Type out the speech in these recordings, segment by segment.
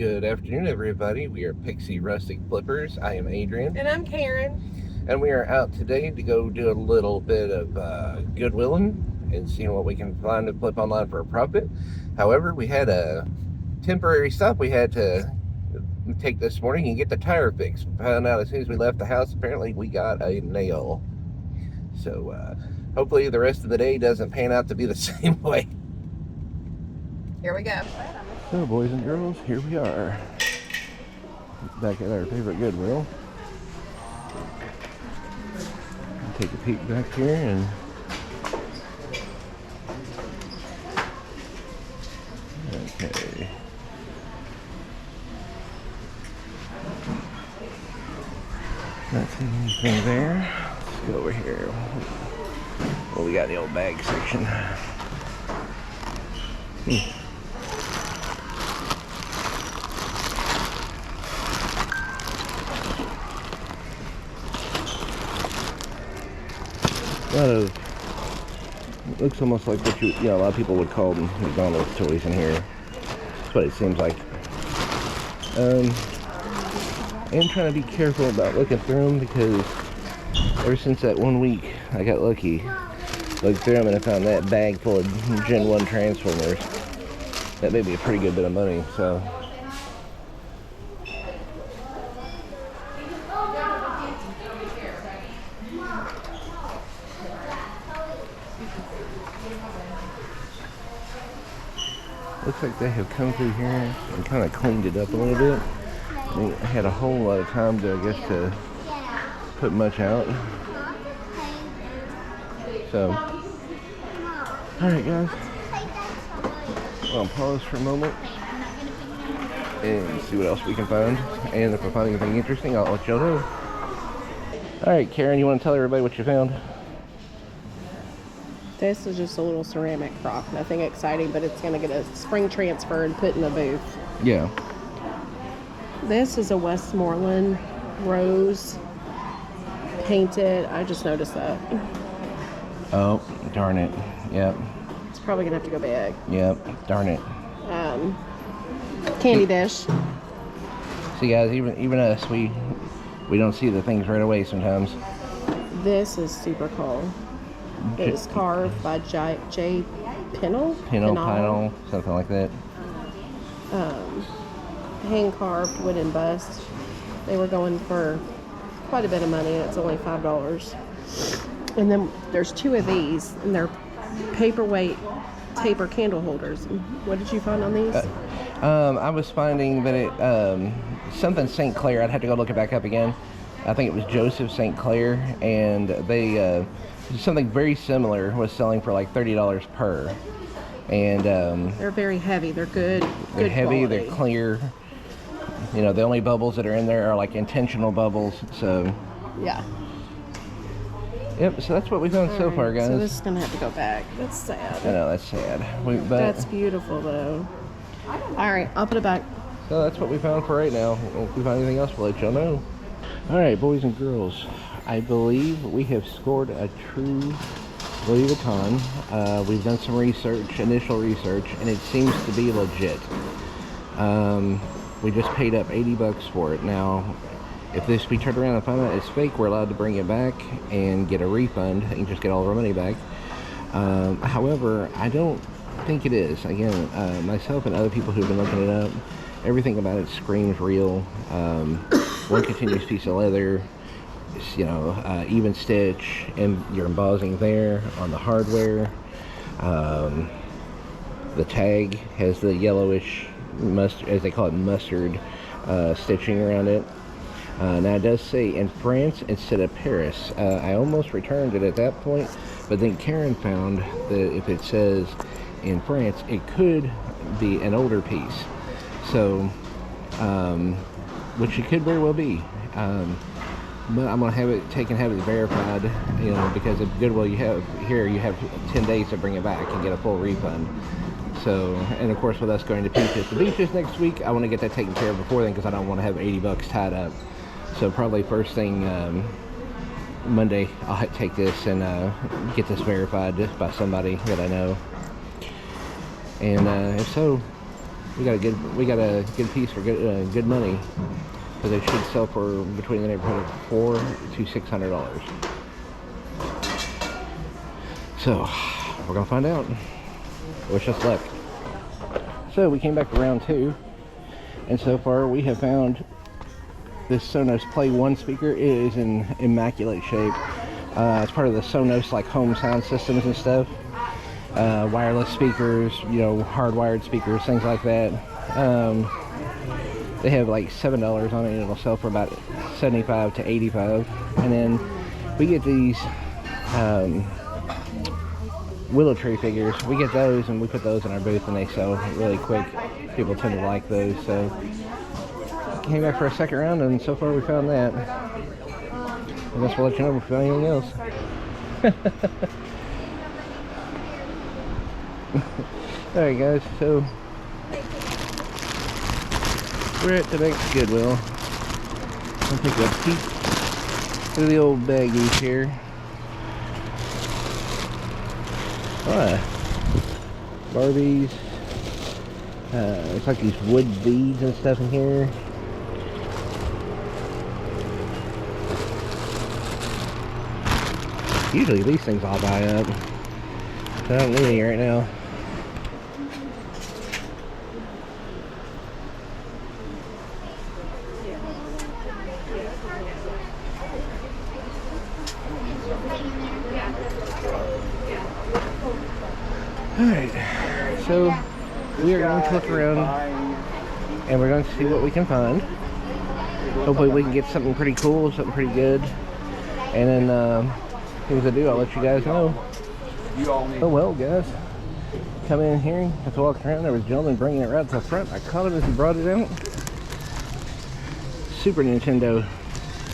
Good afternoon, everybody. We are Pixie Rustic Flippers. I am Adrian. And I'm Karen. And we are out today to go do a little bit of goodwilling and seeing what we can find to flip online for a profit. However, we had a temporary stop we had to take this morning and get the tire fixed. We found out as soon as we left the house, apparently we got a nail. So hopefully the rest of the day doesn't pan out to be the same way. Here we go. So, boys and girls, here we are. Back at our favorite Goodwill. Take a peek back here and okay. Not seeing anything there. Let's go over here. Well, we got the old bag section. A lot of, looks almost like what a lot of people would call McDonald's toys in here. That's what it seems like. I am trying to be careful about looking through them because ever since that 1 week I got lucky, looked through them and I found that bag full of Gen 1 Transformers. That made me a pretty good bit of money, so. Looks like they have come through here and kind of cleaned it up a little bit. I had a whole lot of time to, I guess, to put much out. So, alright guys. I'll pause for a moment and see what else we can find. And if I find anything interesting, I'll let y'all know. Alright, Karen, you want to tell everybody what you found? This is just a little ceramic crock. Nothing exciting, but it's going to get a spring transfer and put in the booth. Yeah. This is a Westmoreland rose painted. I just noticed that. Oh, darn it. Yep. It's probably going to have to go big. Yep, darn it. Candy dish. See guys, even us, we don't see the things right away sometimes. This is super cool. It was carved by J. Pinnell, something like that. Hand carved wooden bust. They were going for quite a bit of money. It's only $5. And then there's two of these, and they're paperweight taper candle holders. What did you find on these? I was finding that it something St. Clair. I'd have to go look it back up again. I think it was Joseph St. Clair, and they something very similar was selling for like $30 per. And they're very heavy. They're good. They're heavy. Quality. They're clear. You know, the only bubbles that are in there are like intentional bubbles. So yeah. Yep. So that's what we found so far, guys. So this is gonna have to go back. That's sad. I know, that's sad. But that's beautiful, though. All right, I'll put it back. So that's what we found for right now. If we find anything else, we'll let y'all know. All right, boys and girls. I believe we have scored a true Louis Vuitton. We've done some research, initial research, and it seems to be legit. We just paid up $80 for it. Now, if we turn around and find out it's fake, we're allowed to bring it back and get a refund and just get all of our money back. However, I don't think it is. Again, myself and other people who've been looking it up, everything about it screams real. One continuous piece of leather, you know, even stitch, and your embossing there on the hardware. The tag has the yellowish mustard, as they call it, mustard stitching around it. Now it does say in France instead of Paris. I almost returned it at that point, but then Karen found that if it says in France, it could be an older piece. So, which it could very well be. But I'm gonna have it taken, have it verified, you know, because at Goodwill you have 10 days to bring it back and get a full refund. So, and of course with us going to the beaches next week, I want to get that taken care of before then because I don't want to have $80 tied up. So probably first thing Monday I'll take this and get this verified by somebody that I know. And if so, we got a good piece for good money, because they should sell for between the neighborhood of $400 to $600. So we're gonna find out. Wish us luck. So we came back to round 2, and so far we have found this Sonos Play 1 speaker. It is in immaculate shape. It's part of the Sonos like home sound systems and stuff. Wireless speakers, you know, hardwired speakers, things like that. They have like $7 on it, and it'll sell for about $75 to $85. And then we get these willow tree figures. We get those and we put those in our booth, and they sell really quick. People tend to like those. So came back for a second round, and so far we found that. I guess we'll let you know if we found anything else. Alright guys, so we're at the next Goodwill. I'll take a peek through the old baggies here. Barbies. Looks like these wood beads and stuff in here. Usually these things I'll buy up. I don't need any right now. Alright, so we are going to look around and we're going to see what we can find. Hopefully we can get something pretty cool, something pretty good. And then, things I do, I'll let you guys know. Oh well, guys. Come in here, have to walk around. There was a gentleman bringing it right to the front. I caught him as he brought it out. Super Nintendo.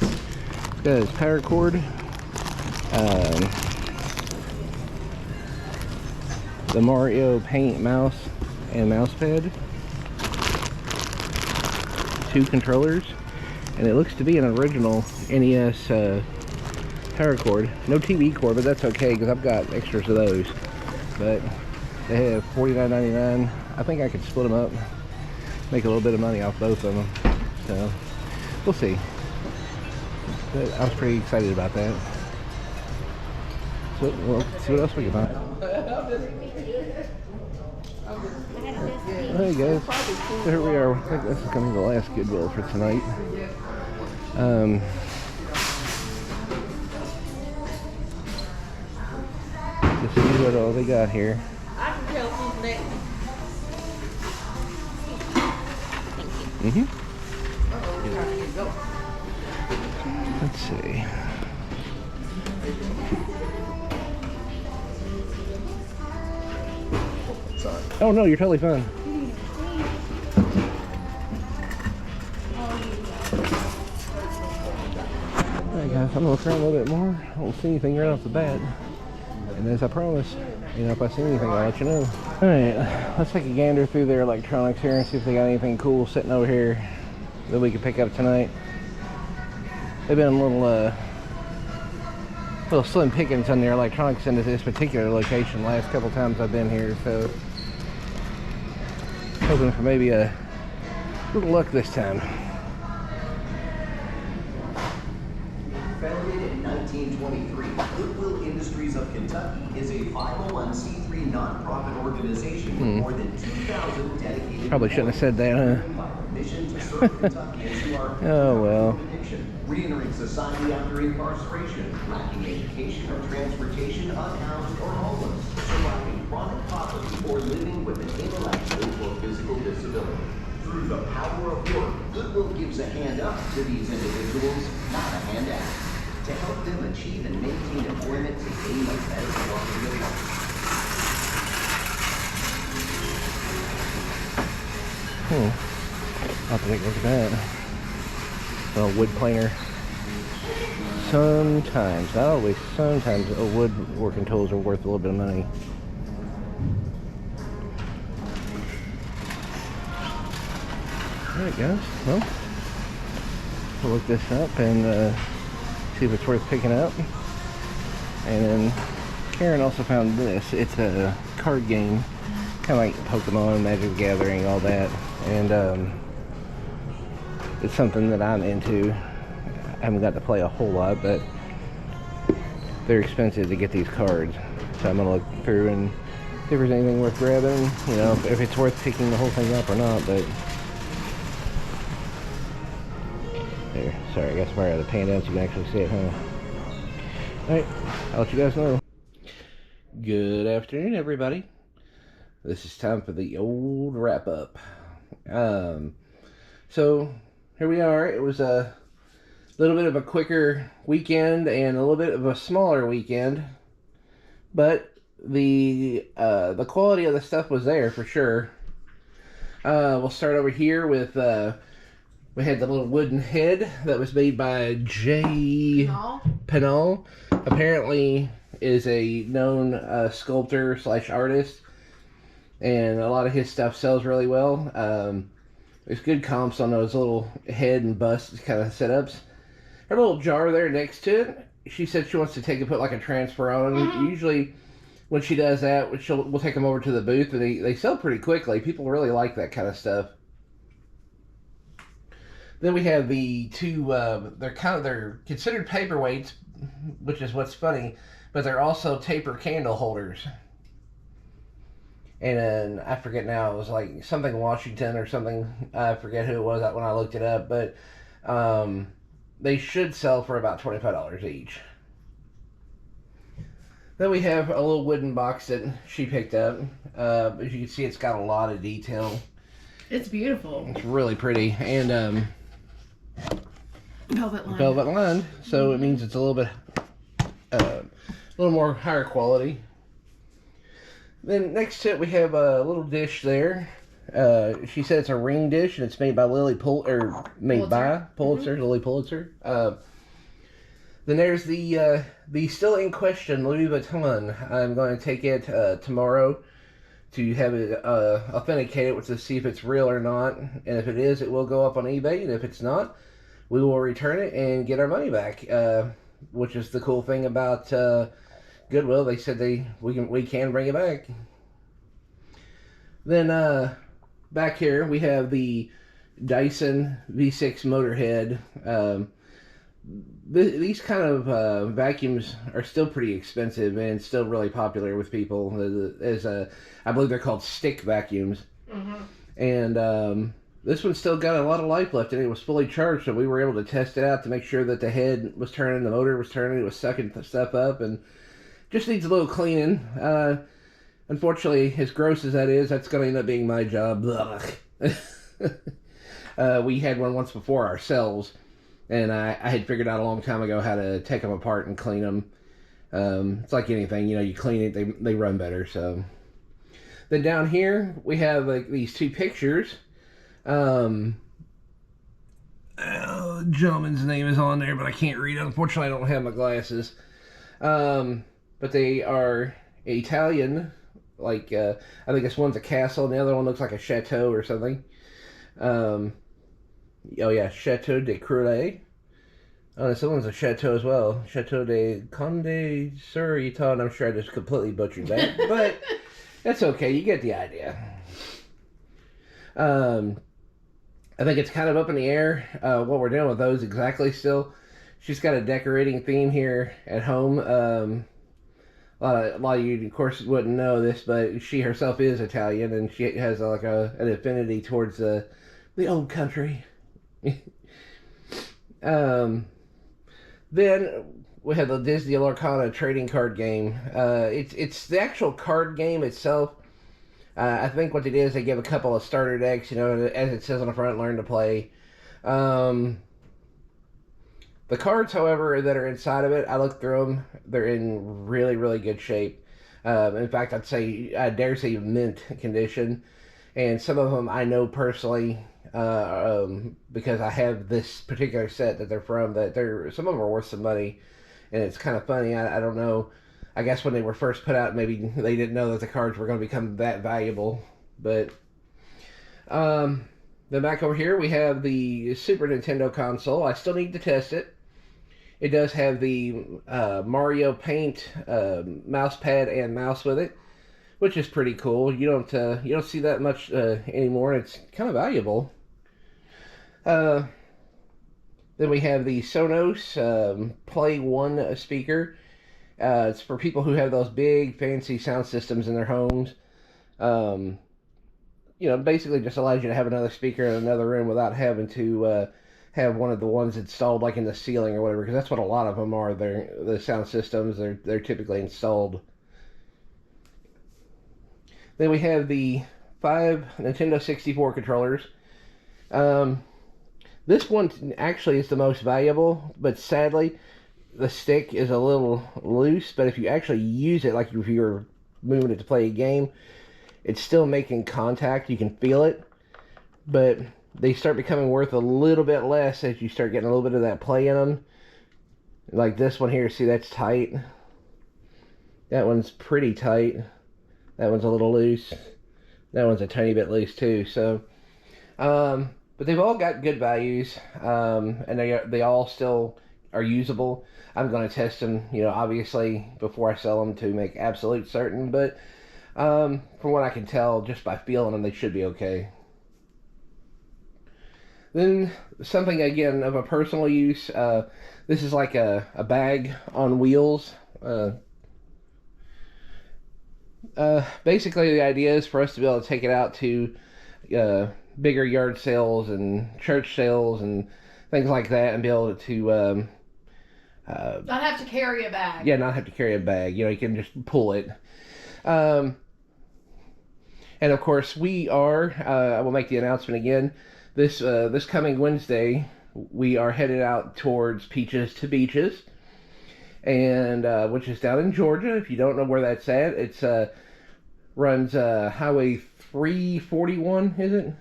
It's got his power cord. The Mario Paint mouse and mouse pad. 2 controllers. And it looks to be an original NES power cord. No TV cord, but that's okay because I've got extras of those. But they have $49.99. I think I could split them up, make a little bit of money off both of them. So we'll see. But I was pretty excited about that. So we'll see what else we can find. Hey guys, so here we are. I think this is going to be the last Goodwill for tonight. To see what all they got here. I can tell who's next. Let's see. Sorry. Oh no, you're totally fine. Alright guys, I'm gonna look around a little bit more. I don't see anything right off the bat. And as I promised, you know, if I see anything, I'll let you know. Alright, let's take a gander through their electronics here and see if they got anything cool sitting over here that we can pick up tonight. They've been a little slim pickings on their electronics into this particular location last couple times I've been here, so hoping for maybe a little luck this time. Founded in 1923, Goodwill Industries of Kentucky is a 501c3 nonprofit organization with more than 2,000 dedicated. Probably shouldn't have said that, huh? Mission to serve Kentuckians who are Oh well. addiction, reentering society after incarceration, lacking education or transportation, unhoused or homeless, surviving chronic poverty, or living with an intellectual or physical disability. Through the power of work, Goodwill gives a hand up to these individuals, not a hand out, to help them achieve and maintain employment to gain a better quality of life. I'll have to take a look at that. A wood planer. Sometimes, not always, sometimes woodworking tools are worth a little bit of money. Alright guys, well, we'll look this up and see if it's worth picking up. And then Karen also found this. It's a card game kind of like Pokemon, Magic the Gathering, all that, and it's something that I'm into. I haven't got to play a whole lot, but they're expensive to get these cards, so I'm gonna look through and see if there's anything worth grabbing, you know, if it's worth picking the whole thing up or not. But there, sorry, I got somewhere out of the pan down so you can actually see it, huh? Alright, I'll let you guys know. Good afternoon, everybody. This is time for the old wrap-up. So, here we are. It was a little bit of a quicker weekend and a little bit of a smaller weekend, but the quality of the stuff was there for sure. We'll start over here with we had the little wooden head that was made by J. Penal. Apparently is a known sculptor / artist, and a lot of his stuff sells really well. There's good comps on those little head and bust kind of setups. Her little jar there next to it, she said she wants to take and put like a transfer on them. Usually when she does that, we'll take them over to the booth, and they sell pretty quickly. People really like that kind of stuff. Then we have the two, they're considered paperweights, which is what's funny, but they're also taper candle holders. And then, I forget now, it was like something Washington or something. I forget who it was when I looked it up, but they should sell for about $25 each. Then we have a little wooden box that she picked up. As you can see, it's got a lot of detail. It's beautiful. It's really pretty. And velvet lined. So it means it's a little more higher quality. Then next to it, we have a little dish there. She said it's a ring dish, and it's made by Lily Pulitzer. Lily Pulitzer. Then there's the still in question Louis Vuitton. I'm going to take it tomorrow to have it authenticated, which to see if it's real or not. And if it is, it will go up on eBay, and if it's not, we will return it and get our money back. Which is the cool thing about Goodwill. They said we can bring it back. Then back here we have the Dyson V6 Motorhead. These kind of vacuums are still pretty expensive and still really popular with people. I believe they're called stick vacuums. And this one still got a lot of life left in it. It was fully charged, so we were able to test it out to make sure that the head was turning, the motor was turning, it was sucking stuff up, and just needs a little cleaning. Unfortunately, as gross as that is, that's going to end up being my job. We had one once before ourselves, and I had figured out a long time ago how to take them apart and clean them. It's like anything, you clean it, they run better. So then down here we have like these two pictures. Gentleman's name is on there, but I can't read it. Unfortunately, I don't have my glasses. But they are Italian. Like I think this one's a castle, and the other one looks like a chateau or something. Oh yeah, Chateau de Crulet. Oh, this one's a chateau as well. Chateau de Conde sur Iton. I'm sure I just completely butchered that, but that's okay. You get the idea. I think it's kind of up in the air what we're doing with those exactly still. She's got a decorating theme here at home. A lot of you, of course, wouldn't know this, but she herself is Italian, and she has like an affinity towards the old country. Then we have the Disney Lorcana trading card game. It's the actual card game itself. I think what they did is they give a couple of starter decks, as it says on the front, learn to play. The cards, however, that are inside of it, I looked through them. They're in really, really good shape. In fact, I dare say mint condition. And some of them I know personally because I have this particular set that they're from. Some of them are worth some money, and it's kind of funny. I don't know. I guess when they were first put out, maybe they didn't know that the cards were going to become that valuable. But then back over here, we have the Super Nintendo console. I still need to test it. It does have the Mario Paint mouse pad and mouse with it, which is pretty cool. You don't see that much anymore. It's kind of valuable. Then we have the Sonos Play 1 speaker. It's for people who have those big fancy sound systems in their homes. Basically just allows you to have another speaker in another room without having to have one of the ones installed like in the ceiling or whatever, because that's what a lot of them are. The sound systems, they're typically installed. Then we have the 5 Nintendo 64 controllers. This one actually is the most valuable, but sadly the stick is a little loose, but if you actually use it, like if you're moving it to play a game, it's still making contact. You can feel it, but they start becoming worth a little bit less as you start getting a little bit of that play in them. Like this one here, see, that's tight. That one's pretty tight. That one's a little loose. That one's a tiny bit loose too. So, but they've all got good values, and they all still are usable. I'm going to test them, obviously before I sell them to make absolute certain, but from what I can tell, just by feeling them, they should be okay. Then something, again, of a personal use. This is like a bag on wheels. Basically, the idea is for us to be able to take it out to bigger yard sales and church sales and things like that, and be able to not have to carry a bag. Yeah, not have to carry a bag. You can just pull it. And of course, we are, I will make the announcement again, this coming Wednesday, we are headed out towards Peaches to Beaches, and which is down in Georgia. If you don't know where that's at, it's runs Highway 341, is it?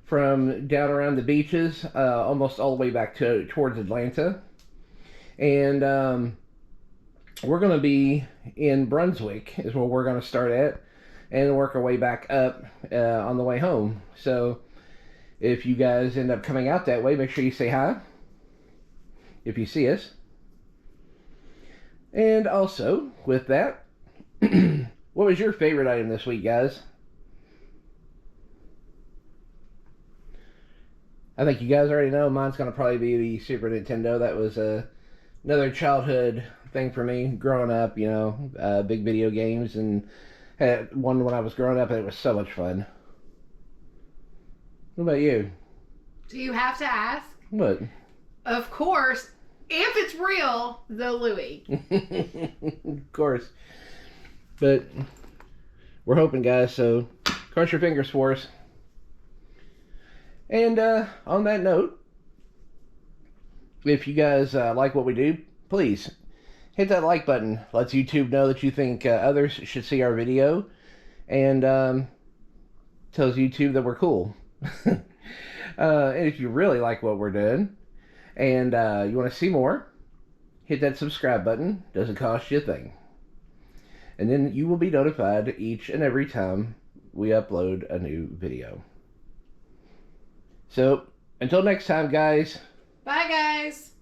From down around the beaches, almost all the way back towards Atlanta. And we're going to be in Brunswick, is where we're going to start at, and work our way back up on the way home. So if you guys end up coming out that way, make sure you say hi if you see us. And also, with that, what was your favorite item this week, guys? I think you guys already know. Mine's going to probably be the Super Nintendo. That was another childhood thing for me growing up, big video games, and had one when I was growing up, and it was so much fun. What about you? Do you have to ask? What? Of course, if it's real, the Louis. Of course. But we're hoping, guys, so cross your fingers for us. And on that note, if you guys like what we do, please hit that like button. Lets YouTube know that you think others should see our video, and tells YouTube that we're cool. And if you really like what we're doing and you want to see more, hit that subscribe button. Doesn't cost you a thing. And then you will be notified each and every time we upload a new video. So, until next time, guys. Bye, guys.